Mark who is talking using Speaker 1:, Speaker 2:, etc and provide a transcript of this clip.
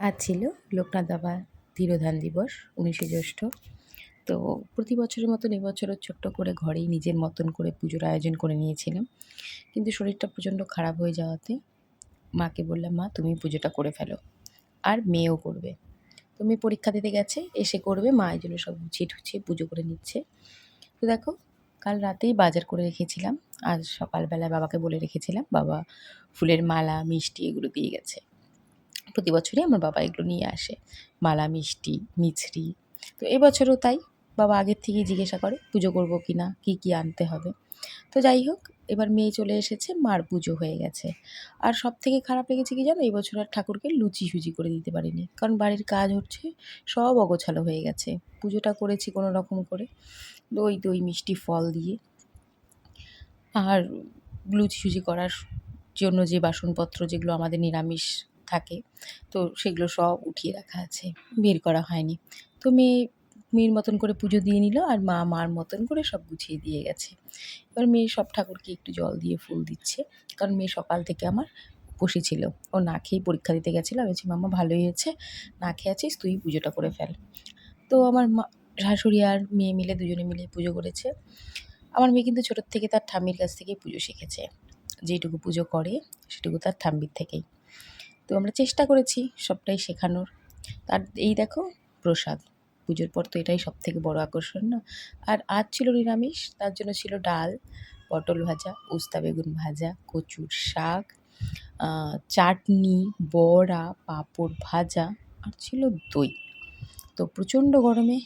Speaker 1: আজ ছিল লোকনাথ বাবা তিরোধান দিবস ১৯শে জ্যৈষ্ঠ। তো প্রতি বছরের মতন এবছরও ছোট্ট করে ঘরেই নিজের মতন করে পুজোর আয়োজন করে নিয়েছিলাম। কিন্তু শরীরটা প্রচণ্ড খারাপ হয়ে যাওয়াতে মাকে বললাম, "মা তুমি পুজোটা করে ফেলো।" আর মেয়েও করবে। তো মেয়ে পরীক্ষা দিতে গেছে, এসে করবে। মা এইজন্য সব গুছিয়ে-টুছিয়ে পুজো করে নিচ্ছে। তো দেখো, কাল রাতেই বাজার করে রেখেছিলাম। আজ সকালবেলায় বাবাকে বলে রেখেছিলাম। বাবা ফুলের মালা, মিষ্টি এগুলো দিয়ে গেছে। প্রতি বছরই আমার বাবা এগুলো নিয়ে আসে। মালা, মিষ্টি, মিছরি। তো এবছরও তাই। বাবা আগের থেকেই জিজ্ঞাসা করে পুজো করব কি না, কী আনতে হবে। তো যাই হোক, এবার মেয়ে চলে এসেছে, মার পুজো হয়ে গেছে। আর সবথেকে খারাপ লেগেছে কি জানো? এই বছর আর ঠাকুরকে লুচি-সুজি করে দিতে পারিনি। কারণ বাড়ির কাজ হচ্ছে, সব অগোছালো হয়ে গেছে। পুজোটা করেছি কোনো রকম করে। দই, মিষ্টি, ফল দিয়ে। আর লুচি-সুজি করার জন্য যে বাসনপত্র যেগুলো আমাদের নিরামিষ থাকে, তো সেগুলো সব উঠিয়ে রাখা আছে, বের করা হয়নি। তো মেয়ের মতন করে পুজো দিয়ে নিল, আর মা মার মতন করে সব গুছিয়ে দিয়ে গেছে। এবার মেয়ে সব ঠাকুরকে একটু জল দিয়ে ফুল দিচ্ছে, কারণ মেয়ে সকাল থেকে আমার উপোসই ছিল। ও না খেয়েই পরীক্ষা দিতে গেছিলো। আমি বলছি, "মাম্মা ভালোই হয়েছে, না খেয়ে আছিস, তুই পুজোটা করে ফেল।" তো আমার শাশুড়ি আর মেয়ে মিলে দুজনে মিলে পুজো করেছে। আমার মেয়ে কিন্তু ছোটোর থেকে তার ঠাম্মির কাছ থেকেই পুজো শিখেছে। যেইটুকু পুজো করে সেটুকু তার ঠাম্মির থেকেই। তো আমরা চেষ্টা করেছি সবটাই শেখানোর। আর এই দেখো প্রসাদ। পুজোর পর তো এটাই সবথেকে বড় আকর্ষণ না? আর আজ ছিল নিরামিষ, তার জন্য ছিল ডাল, পটল ভাজা, উস্তা বেগুন ভাজা, কচুর শাক, চাটনি, বড়া, পাঁপড় ভাজা আর ছিল দই। তো প্রচণ্ড গরমে